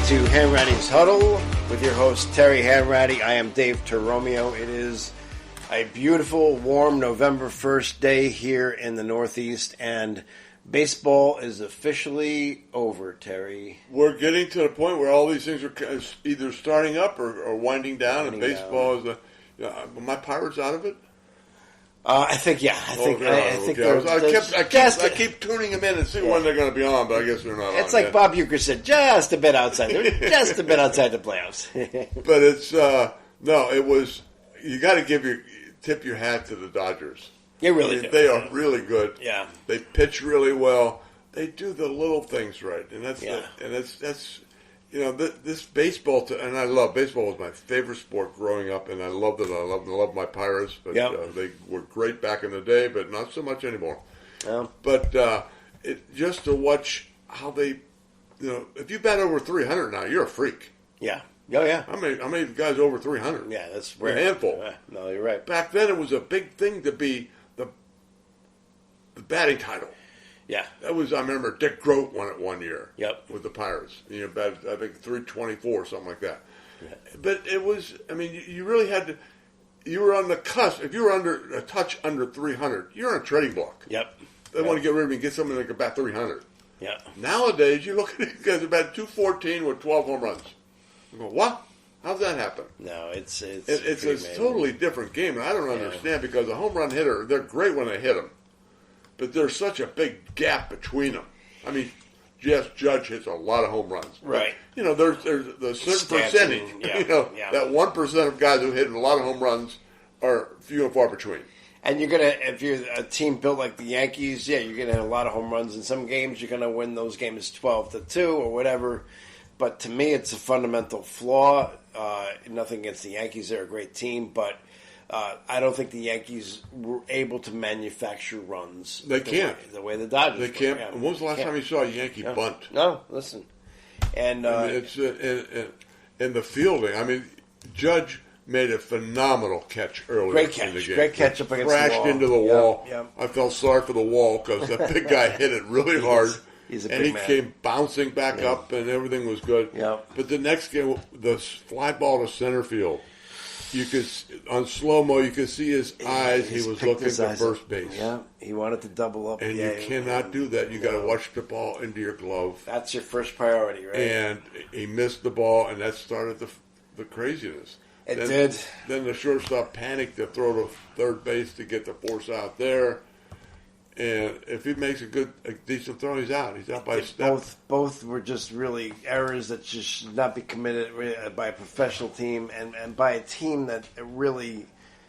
to Hanratty'S Huddle with your host, Terry Hanratty. I am Dave Toromeo. It is a beautiful, warm November 1st day here in the Northeast, and baseball is officially over, Terry. We're getting to the point where all these things are either starting up or winding down, and baseball is my Pirates out of it? I think I keep tuning them in and see when they're going to be on, but I guess they're not on. It's like yet. Bob Uecker said, just a bit outside. They're just a bit outside the playoffs. But it's it was. You got to tip your hat to the Dodgers. You really do. They are really good. Yeah, they pitch really well. They do the little things right, and that's this baseball. And I love baseball. Was my favorite sport growing up, and I loved it. I love my Pirates, but they were great back in the day, but not so much anymore. Yeah. But just to watch how they, if you bat over 300 now, you're a freak. Yeah. Oh yeah. How many guys over 300? Yeah, that's rare. A handful. No, you're right. Back then, it was a big thing to be the batting title. Yeah. I remember Dick Groat won it one year. Yep. With the Pirates. Batted, I think, 324, something like that. Yeah. But it was, you really had to, you were on the cusp. If you were under a touch under 300, you're on a trading block. Yep. They want to get rid of me and get someone that can bat 300. Yeah. Nowadays, you look at these guys who bat 214 with 12 home runs. You go, what? How's that happen? No, it's a totally different game, and I don't understand because a home run hitter, they're great when they hit them. But there's such a big gap between them. Yes, Judge hits a lot of home runs. Right. But, there's a certain percentage. That 1% of guys who hit a lot of home runs are few and far between. And if you're a team built like the Yankees, you're going to hit a lot of home runs in some games. You're going to win those games 12-2 or whatever. But to me, it's a fundamental flaw. Nothing against the Yankees. They're a great team, but I don't think the Yankees were able to manufacture runs. They can't. The way the Dodgers They can't. Yeah. When was the last time you saw a Yankee bunt? No, listen. And it's in the fielding. Judge made a phenomenal catch earlier in the game. Great catch up against the wall. Crashed into the wall. Yep. I felt sorry for the wall because that big guy hit it really hard. He's a and big he man. Came bouncing back up, and everything was good. Yep. But the next game, the fly ball to center field, you could on slow mo, you could see his eyes. He was looking to first base. Yeah, he wanted to double up. And you cannot do that. You got to watch the ball into your glove. That's your first priority, right? And he missed the ball, and that started the craziness. It did. Then the shortstop panicked to throw to third base to get the force out there. And if he makes a decent throw, he's out. He's out by a step. Both were just really errors that just should not be committed by a professional team and by a team that really,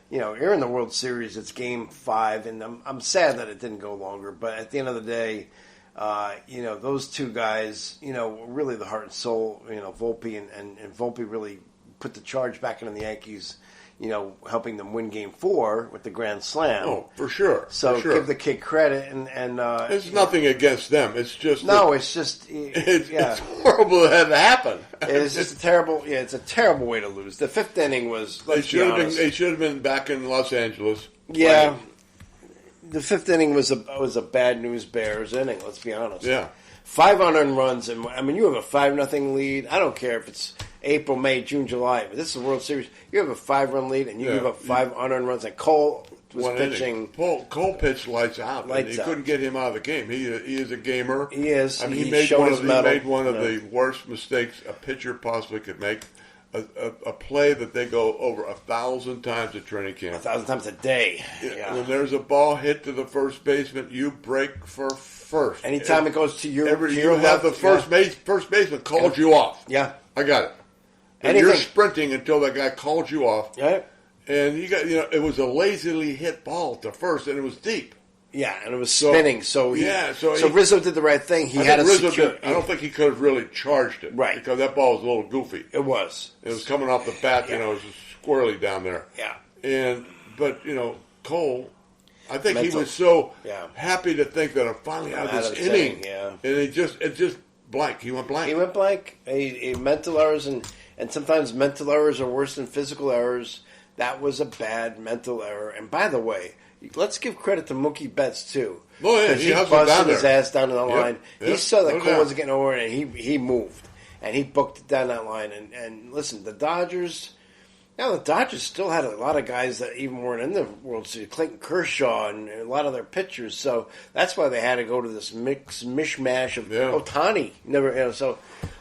you're in the World Series. It's Game 5, and I'm sad that it didn't go longer. But at the end of the day, those two guys, were really the heart and soul. Volpe and Volpe really put the charge back into the Yankees. Helping them win Game 4 with the grand slam. Oh, for sure. So give the kid credit, and it's nothing against them. It's just it's horrible that had to happen. It's just a terrible. Yeah, it's a terrible way to lose. The fifth inning was. They should have been back in Los Angeles. Yeah, the fifth inning was a bad news Bears inning. Let's be honest. Yeah, 5 unearned runs, and you have a 5-0 lead. I don't care if it's April, May, June, July, but this is the World Series. You have a 5-run lead, and you give up 5 unearned runs. And Cole was pitching. Cole pitched lights out. Lights out. Couldn't get him out of the game. He is a gamer. He is. He made one of the worst mistakes a pitcher possibly could make. A play that they go over 1,000 times at training camp. 1,000 times a day. Yeah. When there's a ball hit to the first baseman, you break for first. Anytime it goes to your have the first baseman calls you off. Yeah, I got it. And you're sprinting until that guy calls you off. Yeah. And it was a lazily hit ball to first, and it was deep. Yeah, and it was spinning. So Rizzo did the right thing. I don't think he could have really charged it, right? Because that ball was a little goofy. It was. It was coming off the bat. It was squirrely down there. Yeah. But Cole, I think he was so happy to think that I'm finally out of this inning. And it just blank. He went blank. He went blank. He mental errors, and sometimes mental errors are worse than physical errors. That was a bad mental error. And by the way, let's give credit to Mookie Betts too. Oh yeah, he busted his ass down to the line. Yep, he saw that Cole wasn't getting over it, and he moved. and he booked it down that line. And listen, the Dodgers. Now, the Dodgers still had a lot of guys that even weren't in the World Series, Clayton Kershaw and a lot of their pitchers. So that's why they had to go to this mishmash of Ohtani.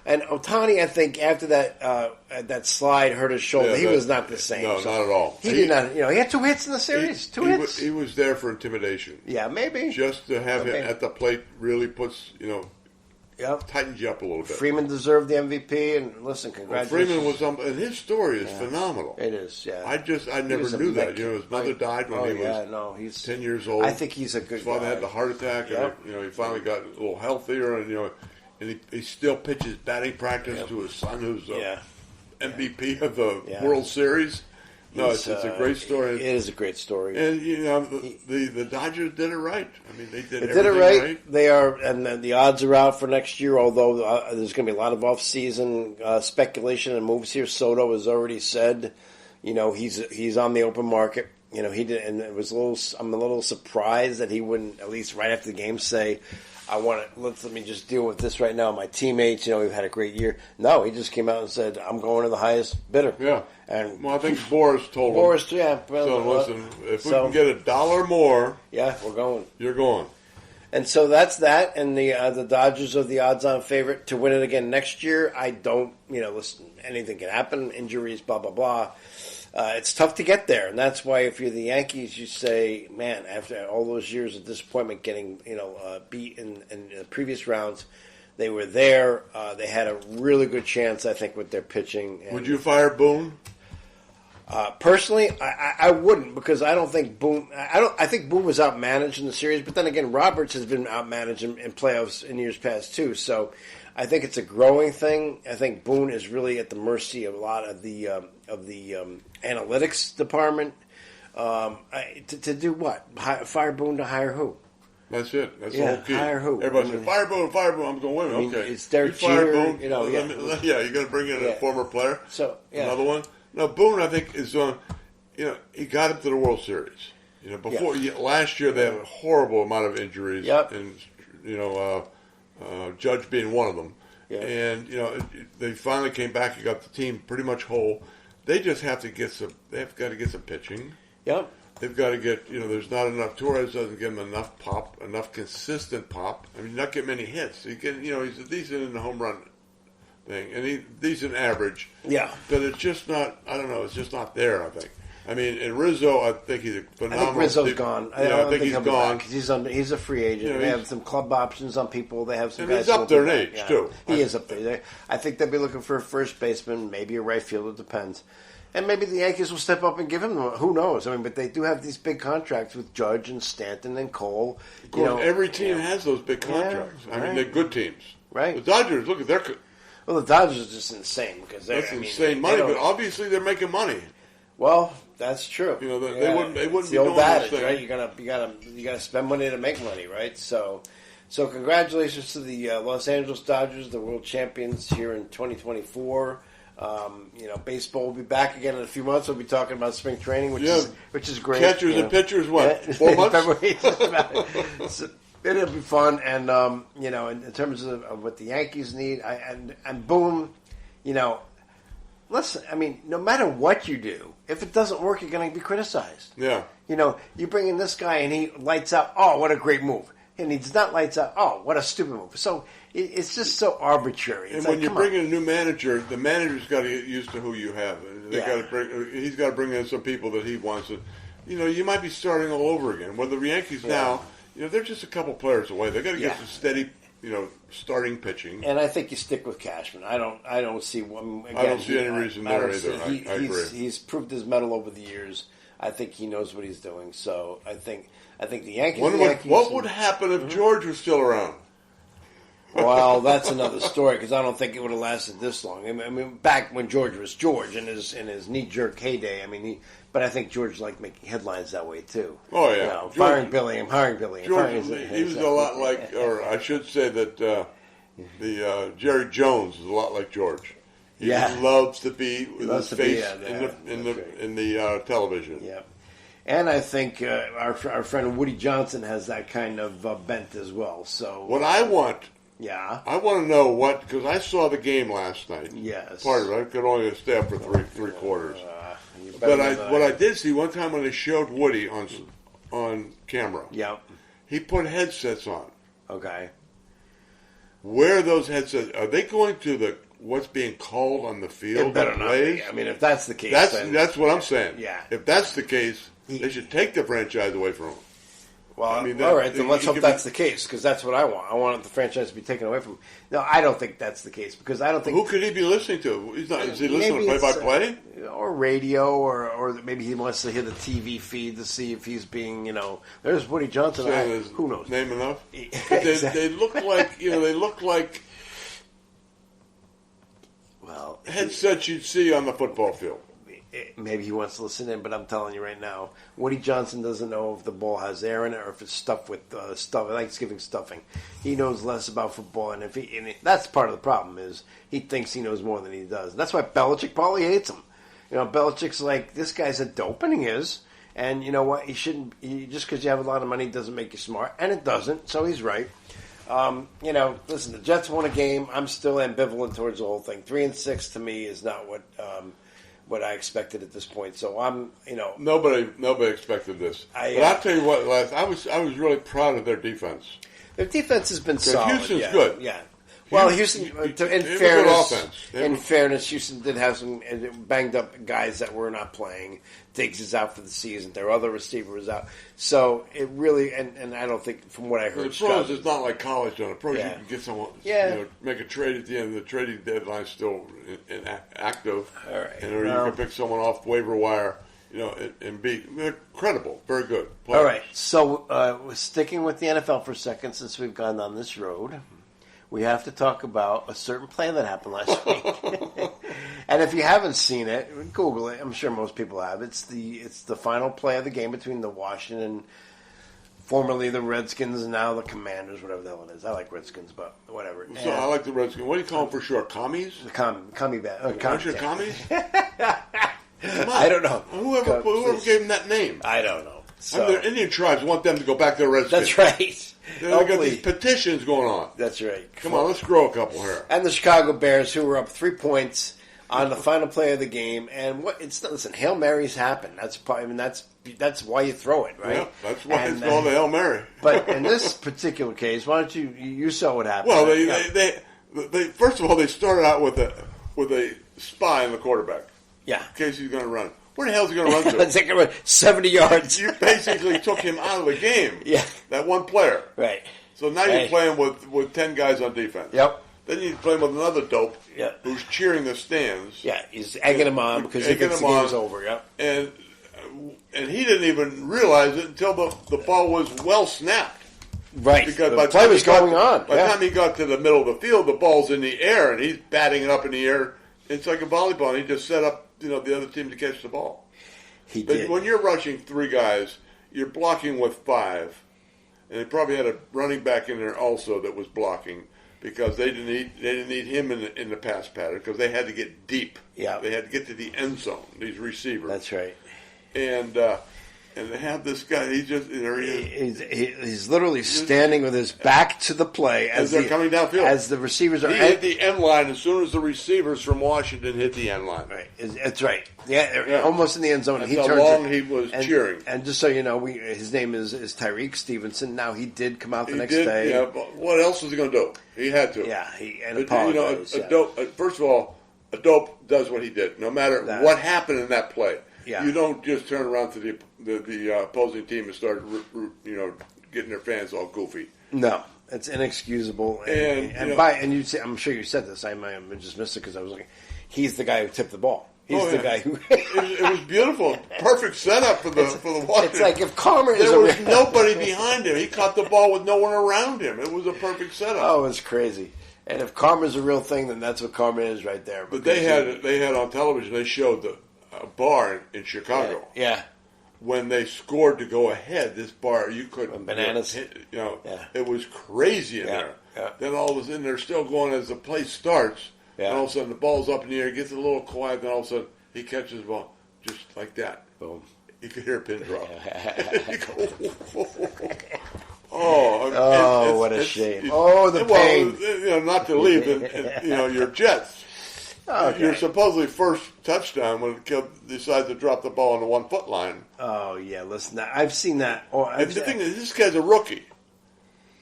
And Ohtani, I think, after that slide hurt his shoulder, he was not the same. No, not at all. He did not. He had 2 hits in the series. Two hits. He was there for intimidation. Yeah, maybe. Just to have him at the plate really puts, tightens you up a little bit. Freeman deserved the MVP, and listen, congratulations. Freeman was, and his story is phenomenal. It is, yeah. I never knew that. His mother died when he was he's 10 years old. I think he's a good guy. His father had the heart attack, and he finally got a little healthier, and he still pitches batting practice to his son, who's MVP of the World Series. No, it's a great story. It is a great story. And, the Dodgers did it right. I mean, they did it right. They are, and the odds are out for next year, although there's going to be a lot of off-season speculation and moves here. Soto has already said, he's on the open market. He did, and I'm a little surprised that he wouldn't, at least right after the game, say, let me just deal with this right now. My teammates, we've had a great year. No, he just came out and said, I'm going to the highest bidder. Yeah. And I think Boris told him. Yeah. So listen, if we can get $1 more, we're going. You're going. And so that's that. And the Dodgers are the odds-on favorite to win it again next year. I don't, listen, anything can happen, injuries, blah, blah, blah. It's tough to get there, and that's why if you're the Yankees, you say, man, after all those years of disappointment getting beat in the previous rounds, they were there. They had a really good chance, I think, with their pitching. And would you fire Boone? Personally, I wouldn't, because I don't think Boone. I think Boone was outmanaged in the series, but then again, Roberts has been outmanaged in playoffs in years past too. So I think it's a growing thing. I think Boone is really at the mercy of a lot of the analytics department. To do what? Fire Boone to hire who? That's it. That's the whole key. Hire who? Everybody said, fire Boone. I'm going, wait a minute, okay. It's Derek Jeter. Boone. You're going to bring in a former player. So another one. No, Boone, I think, is on. He got him to the World Series. Before last year, they had a horrible amount of injuries, and Judge being one of them. Yeah. And they finally came back. He got the team pretty much whole. They just have to get some. They've got to get some pitching. Yep. They've got to get. There's not enough. Torres doesn't give him enough pop, enough consistent pop. I mean, not get many hits. He can. He's decent in the home run thing, and he's decent average. Yeah. But it's just not. I don't know. It's just not there. I think. I mean, in Rizzo, I think he's a phenomenal. I think Rizzo's gone. I think he's gone because he's a free agent. They have some club options on people. They have some. And guys he's up there in age too. He is up there. I think they'll be looking for a first baseman, maybe a right fielder. Depends. And maybe the Yankees will step up and give him. Who knows? I mean, but they do have these big contracts with Judge and Stanton and Cole. Of course, every team has those big contracts. I mean, they're good teams. Right. The Dodgers, look at their. Well, the Dodgers are just insane because that's insane money, but obviously they're making money. Well, that's true. They wouldn't. They wouldn't it's be the old doing adage, this right? You gotta spend money to make money, right? So congratulations to the Los Angeles Dodgers, the world champions here in 2024. Baseball will be back again in a few months. We'll be talking about spring training, which is great. Catchers and pitchers, what? 4 months? So, it'll be fun, and in terms of what the Yankees need, and Boone, listen. I mean, no matter what you do, if it doesn't work, you're going to be criticized. Yeah. You bring in this guy and he lights out. Oh, what a great move! And he does not lights out. Oh, what a stupid move! So it's just so arbitrary. And when you bring in a new manager, the manager's got to get used to who you have. He's got to bring in some people that he wants to. You might be starting all over again. Where the Yankees now, they're just a couple players away. They got to get some steady, starting pitching. And I think you stick with Cashman. I don't see one. Again, I don't see any reason there either. I agree. He's proved his mettle over the years. I think he knows what he's doing. So I think the Yankees. What would happen if George was still around? Well, that's another story because I don't think it would have lasted this long. I mean, back when George was George in his knee-jerk heyday. But I think George liked making headlines that way too. Oh yeah, firing Billy and hiring Billy. George, he was a lot like, or I should say that the Jerry Jones is a lot like George. He loves to be with his face in the television. Yeah. And I think our friend Woody Johnson has that kind of bent as well. So what I want Yeah. I want to know because I saw the game last night. Yes. Part of it. I could only stay up for three quarters. But what I did see one time when they showed Woody on camera. Yep. He put headsets on. Okay. Where are those headsets? Are they going to what's being called on the field? It better not be. I mean, if that's the case, that's what I'm saying. Yeah. If that's the case, they should take the franchise away from him. Well, all right, then let's hope that's the case, because that's what I want. I want the franchise to be taken away from him. No, I don't think that's the case, because I don't think... Who could he be listening to? Is he listening to play-by-play? Or radio, or maybe he wants to hear the TV feed to see if he's being, there's Woody Johnson. Who knows? Name enough? Exactly. They look like, well, headsets you'd see on the football field. Maybe he wants to listen in, but I'm telling you right now, Woody Johnson doesn't know if the ball has air in it or if it's stuffed with Thanksgiving stuffing. He knows less about football, and that's part of the problem is he thinks he knows more than he does. And that's why Belichick probably hates him. Belichick's like, this guy's a dope, and he is. And you know what? He shouldn't. Just because you have a lot of money doesn't make you smart, and it doesn't. So he's right. Listen, the Jets won a game. I'm still ambivalent towards the whole thing. 3-6 to me is not what I expected at this point. So I'm, nobody expected this. But I'll tell you what, Les, I was really proud of their defense. Their defense has been solid. Houston's good. Yeah. Well, Houston, in fairness, Houston did have some banged up guys that were not playing. Diggs is out for the season. Their other receiver was out. So it really, and I don't think, from what I heard, the pros, it's not like college. On the pros, you can get someone, make a trade at the end. The trading deadline's still active, all right. Or you can pick someone off waiver wire, and be credible, very good players. All right. So we're sticking with the NFL for a second, since we've gone down this road. We have to talk about a certain play that happened last week. And if you haven't seen it, Google it. I'm sure most people have. It's the final play of the game between the Washington, formerly the Redskins, and now the Commanders, whatever the hell it is. I like Redskins, but whatever. So I like the Redskins. What do you call them for short? Commies? The commie bat. Commies? I don't know. Whoever gave them that name? I don't know. So, the Indian tribes want them to go back to the Redskins. That's right. They got these petitions going on. That's right. Come on, let's grow a couple here. And the Chicago Bears, who were up 3 points on the final play of the game, and listen, Hail Marys happen. That's why you throw it, right? Yeah, that's why it's called a Hail Mary. But in this particular case, why don't you saw what happened? Well, they first of all they started out with a spy on the quarterback. Yeah, in case he's going to run. Where the hell is he going to run to? It's like 70 yards. You basically took him out of the game. Yeah. That one player. Right. So now you're playing with 10 guys on defense. Yep. Then you're playing with another dope who's cheering the stands. Yeah, he's egging him on because he thinks the game's over. Yep. And he didn't even realize it until the ball was well snapped. Right. Because the play was going on. By the time he got to the middle of the field, the ball's in the air, and he's batting it up in the air. It's like a volleyball, and he just set up the other team to catch the ball. He did. When you're rushing 3 guys, you're blocking with 5, and they probably had a running back in there also that was blocking because they didn't need him in the pass pattern because they had to get deep. Yeah, they had to get to the end zone. These receivers. That's right. And they have this guy. He's just he's literally standing with his back to the play as they're coming downfield. As the receivers are hit the end line as soon as the receivers from Washington hit the end line. Right, that's right. Yeah, almost in the end zone. That's how long he was cheering. And just so you know, his name is Tyreek Stevenson. Now he did come out the next day. Yeah, but what else was he going to do? He had to. Yeah, and apologized. First of all, a dope does what he did, no matter what happened in that play. Yeah. You don't just turn around to the opposing team and start, getting their fans all goofy. No, it's inexcusable. I'm sure you said this. I might have just missed it because I was like, he's the guy who tipped the ball. He's the guy who. it was beautiful, perfect setup for the Washington. It's like if Karma there was nobody behind him. He caught the ball with no one around him. It was a perfect setup. Oh, it's crazy. And if Karma's a real thing, then that's what Karma is right there. But they had on television. They showed the bar in Chicago. Yeah. When they scored to go ahead, this bar you couldn't bananas. It was crazy in there. Yeah. Then all of a sudden they're still going as the play starts. Yeah. And all of a sudden the ball's up in the air, gets a little quiet, then all of a sudden he catches the ball just like that. Boom. You could hear a pin drop. You go, What a shame. The pain. Not to leave your Jets. Okay. Your supposedly first touchdown when Kill decides to drop the ball on the 1 foot line. Oh, yeah, listen, I've seen that. The thing is, this guy's a rookie.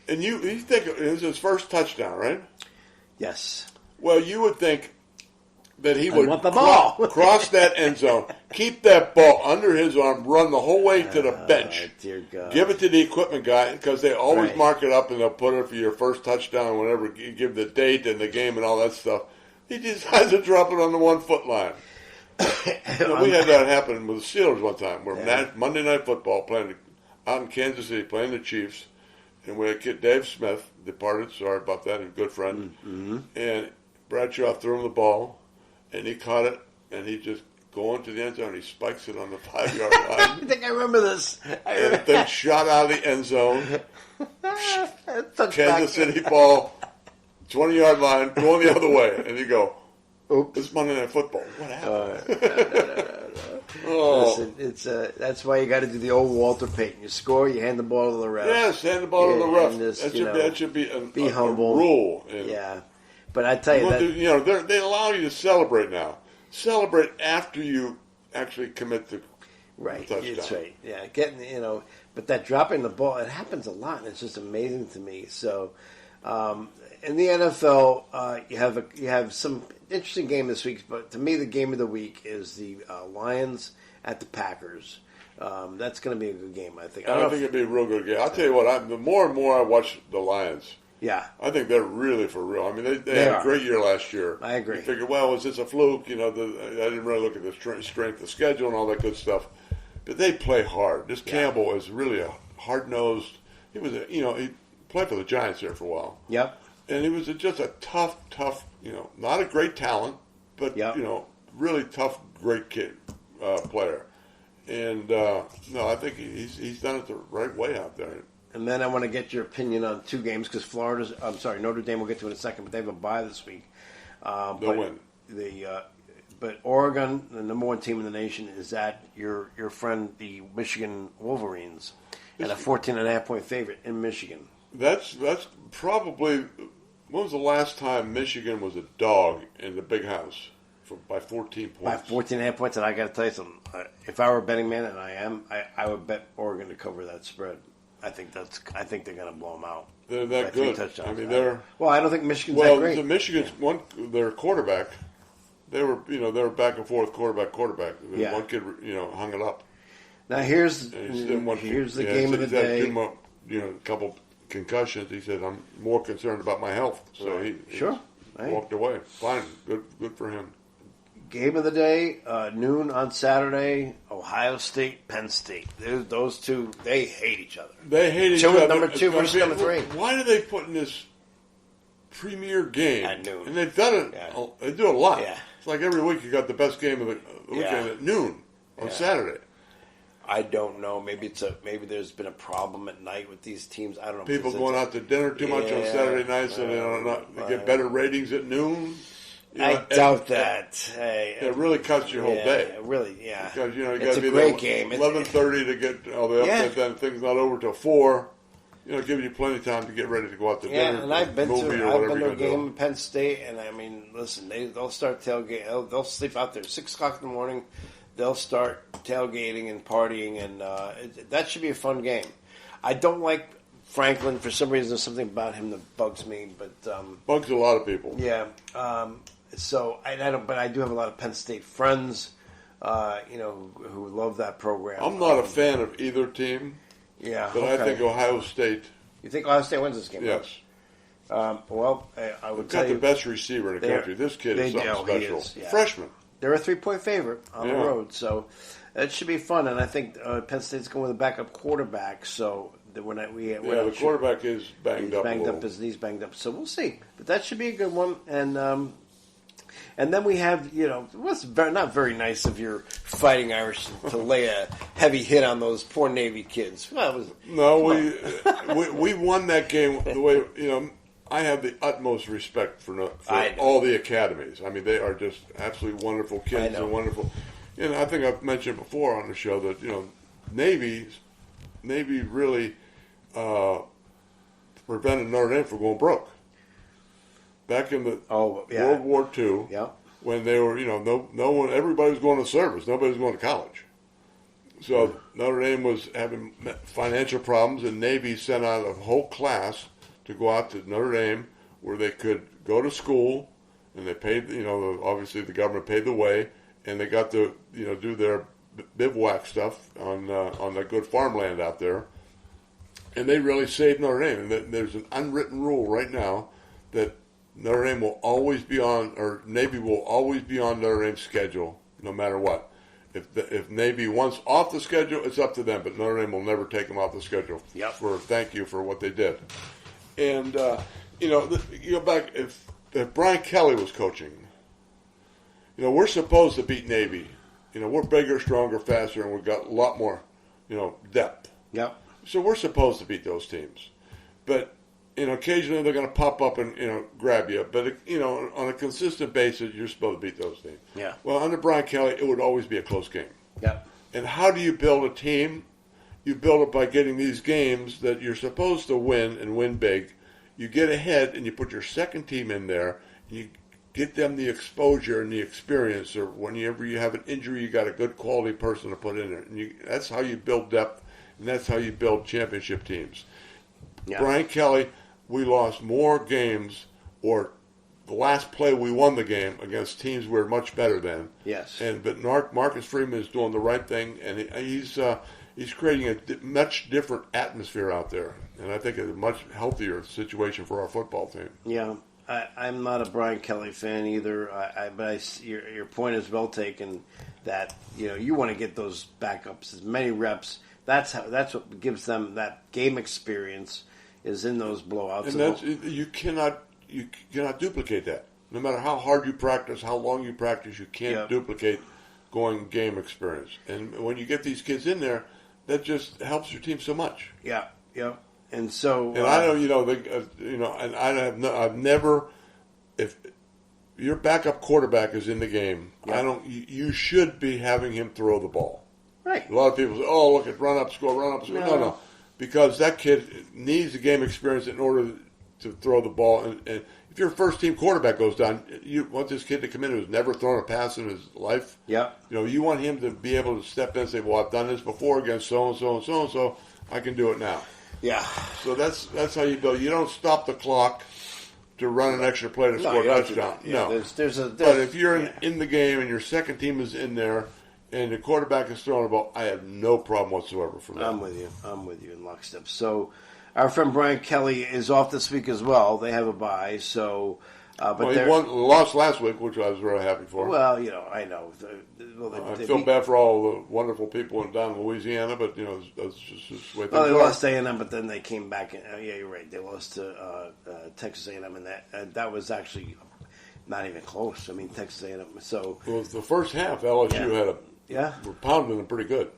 And you think it was his first touchdown, right? Yes. Well, you would think that he would want the ball. cross that end zone, keep that ball under his arm, run the whole way to the bench, dear God. give it to the equipment guy, because they always mark it up and they'll put it for your first touchdown, whenever you give the date and the game and all that stuff. He decides to drop it on the 1 foot line. We had that happen with the Steelers one time. We're Monday Night Football playing out in Kansas City, playing the Chiefs, and we had kid Dave Smith, departed, sorry about that, a good friend, and Bradshaw threw him the ball, and he caught it, and he just going to the end zone, he spikes it on the 5-yard line. I think I remember this. And the thing shot out of the end zone. Kansas City ball, 20-yard line, going the other way, and you go, "Oops, it's Monday Night Football. What happened?" Listen, it's that's why you got to do the old Walter Payton. You score, you hand the ball to the ref. Yes, hand the ball to the ref. Just, that should be a humble rule. Yeah, but I tell you that they allow you to celebrate now. Celebrate after you actually commit the touchdown. That's right. Yeah, but that dropping the ball, it happens a lot, and it's just amazing to me. So, in the NFL, you have some interesting game this week, but to me, the game of the week is the Lions at the Packers. That's going to be a good game, I think. I think it'll be a real good game. I'll tell you what, the more and more I watch the Lions, I think they're really for real. I mean, they had a great year last year. I agree. You figure, well, was this a fluke? I didn't really look at the strength of schedule and all that good stuff. But they play hard. This Campbell is really a hard-nosed. He was, he played for the Giants there for a while. Yep. And he was just a tough, not a great talent, but, really tough, great kid, player. And, I think he's done it the right way out there. And then I want to get your opinion on two games because Notre Dame we'll get to in a second, but they have a bye this week. They'll win. But Oregon, the number one team in the nation, is at your friend, the Michigan Wolverines, and a 14.5-point favorite in Michigan. That's probably, when was the last time Michigan was a dog in the Big House by 14 points? By 14.5 points, and I got to tell you something. If I were a betting man, and I am, I would bet Oregon to cover that spread. I think they're going to blow them out. They're that good. I mean, I don't think Michigan's that great. Michigan's their quarterback. They were back and forth quarterback. Yeah. One kid hung it up. Now here's the game of the day. A couple concussions. He said, "I'm more concerned about my health." So he walked away. Fine, good for him. Game of the day, noon on Saturday, Ohio State, Penn State. Those two, they hate each other. They hate each other. Number 2 versus number 3. Why do they put in this premier game at noon? And they've done it. Yeah. They do it a lot. Yeah. It's like every week you got the best game of the weekend at noon on Saturday. I don't know. Maybe there's been a problem at night with these teams. I don't know. People going out to dinner too much on Saturday nights, so they get better ratings at noon. I doubt that. Hey, it really cuts your whole day. Really, yeah. Because you it's got to be a great game. 11:30 to get all the upset. Then things not over till 4. It gives you plenty of time to get ready to go out to dinner. Yeah, and I've been to a game in Penn State, and I mean, listen, they'll start tailgating. They'll sleep out there 6 o'clock in the morning. They'll start tailgating and partying, and that should be a fun game. I don't like Franklin for some reason. There's something about him that bugs me, but bugs a lot of people. Yeah. So I don't, but I do have a lot of Penn State friends, who love that program. I'm not a fan of either team. Yeah, but I think Ohio State. You think Ohio State wins this game? Yes. I would tell you, got the best receiver in the country. This kid is something special. Freshman. They're a 3-point favorite on the road, so it should be fun. And I think Penn State's going with a backup quarterback, so the quarterback is banged up. His knee's banged up. So we'll see. But that should be a good one. And then we have, what's not very nice of your Fighting Irish to lay a heavy hit on those poor Navy kids. We won that game the way, I have the utmost respect for all the academies. I mean, they are just absolutely wonderful kids and wonderful. I think I've mentioned before on the show that, Navy really prevented Notre Dame from going broke. Back in the World War II, when they were, no one, everybody was going to service, nobody was going to college. So Notre Dame was having financial problems, and Navy sent out a whole class to go out to Notre Dame where they could go to school, and they paid, obviously the government paid the way, and they got to, do their bivouac stuff on the good farmland out there. And they really saved Notre Dame. And there's an unwritten rule right now that Notre Dame will always be on, or Navy will always be on Notre Dame's schedule, no matter what. If Navy wants off the schedule, it's up to them, but Notre Dame will never take them off the schedule. For thank you for what they did. And you go back if Brian Kelly was coaching, we're supposed to beat Navy. We're bigger, stronger, faster, and we've got a lot more, depth. Yep. So we're supposed to beat those teams, but occasionally they're going to pop up and grab you. But on a consistent basis, you're supposed to beat those teams. Yeah. Well, under Brian Kelly, it would always be a close game. Yep. And how do you build a team? You build it by getting these games that you're supposed to win and win big. You get ahead and you put your second team in there. And you get them the exposure and the experience. Or whenever you have an injury, you got a good quality person to put in there. And that's how you build depth. And that's how you build championship teams. Yeah. Brian Kelly, we lost more games, or the last play we won the game against teams we were much better than. Yes. But Marcus Freeman is doing the right thing, and he's creating a much different atmosphere out there. And I think it's a much healthier situation for our football team. Yeah. I'm not a Brian Kelly fan either, but your point is well taken. That you want to get those backups as many reps. That's what gives them that game experience is in those blowouts. And you cannot duplicate that. No matter how hard you practice, how long you practice, you can't duplicate going game experience. And when you get these kids in there, that just helps your team so much. Yeah, yeah. And so, and I know, and I've never, if your backup quarterback is in the game, you should be having him throw the ball. Right. A lot of people say, "Oh, look at run up, score." No. Because that kid needs the game experience in order to throw the ball. And if your first team quarterback goes down, you want this kid to come in who's never thrown a pass in his life. Yeah. You want him to be able to step in and say, "Well, I've done this before against so and so and so and so. I can do it now." Yeah. So that's how you build. You don't stop the clock to run an extra play to score a touchdown. No. But if you're in the game and your second team is in there, and the quarterback is throwing the ball, I have no problem whatsoever for that. I'm with you in lockstep. So, our friend Brian Kelly is off this week as well. They have a bye, so. But he lost last week, which I was very happy for. Well, I know. I feel bad for all the wonderful people down in Louisiana, but that's just the way things are. They lost A&M, but then they came back. Yeah, you're right. They lost to Texas A&M, and that was actually not even close. I mean, Texas A&M. So it was the first half. LSU had we're pounding them pretty good.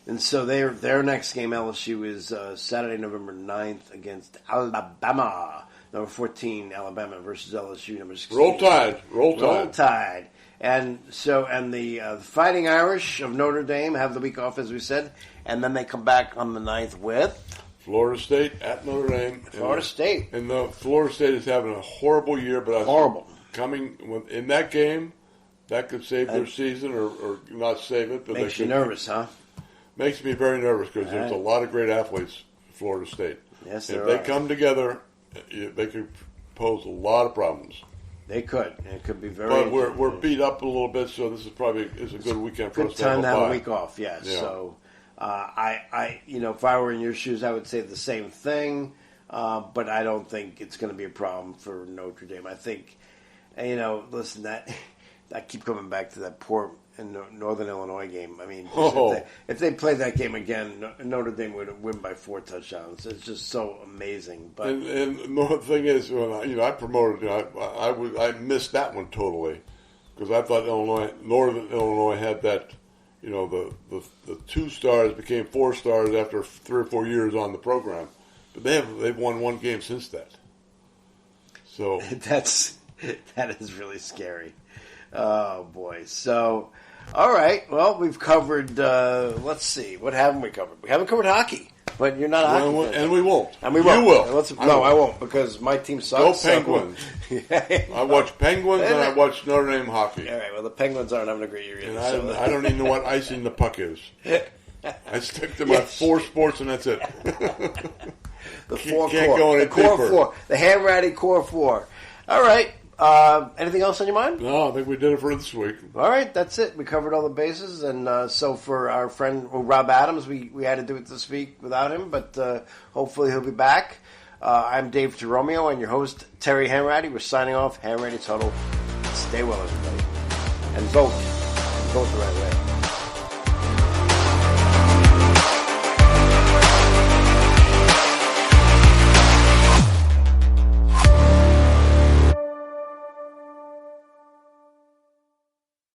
And so their next game, LSU, is Saturday, November 9th against Alabama. Number 14, Alabama versus LSU. Number 16. Roll Tide. And the Fighting Irish of Notre Dame have the week off, as we said, and then they come back on the 9th with Florida State at Notre Dame. Florida State. And Florida State is having a horrible year, but horrible. Coming in that game, that could save their season or not save it. But makes you nervous, huh? Makes me very nervous because there's a lot of great athletes at Florida State. Yes, if they come together, they could pose a lot of problems. They could. It could be very. But we're beat up a little bit, so this is probably a good weekend for us to have a week off. Yes. Yeah. So, if I were in your shoes, I would say the same thing. But I don't think it's going to be a problem for Notre Dame. I think, listen, that I keep coming back to that poor Northern Illinois game. I mean, if they played that game again, Notre Dame would win by 4 touchdowns. It's just so amazing. But and the thing is, when I promoted, I missed that one totally because I thought Northern Illinois had that. The 2 stars became 4 stars after 3 or 4 years on the program, but they've won 1 game since that. So that is really scary. Oh boy! So, all right. Well, we've covered. Let's see. What haven't we covered? We haven't covered hockey. But you're not a hockey fan. And we won't. And we won't. You will. No, I won't, because my team sucks. Go Penguins. I watch Penguins and I watch Notre Dame hockey. All right, well, the Penguins aren't having a great year either. I don't even know what icing the puck is. I stick to my 4 sports and that's it. The 4 can't core. go any the core deeper. 4. The Hanratty core 4. All right. Anything else on your mind? No, I think we did it for this week. All right, that's it. We covered all the bases, and so for our friend Rob Adams, we had to do it this week without him, but hopefully he'll be back. I'm Dave Jeromeo, and your host, Terry Hanratty. We're signing off. Hanratty's Huddle. Stay well, everybody. And vote. Vote the right way.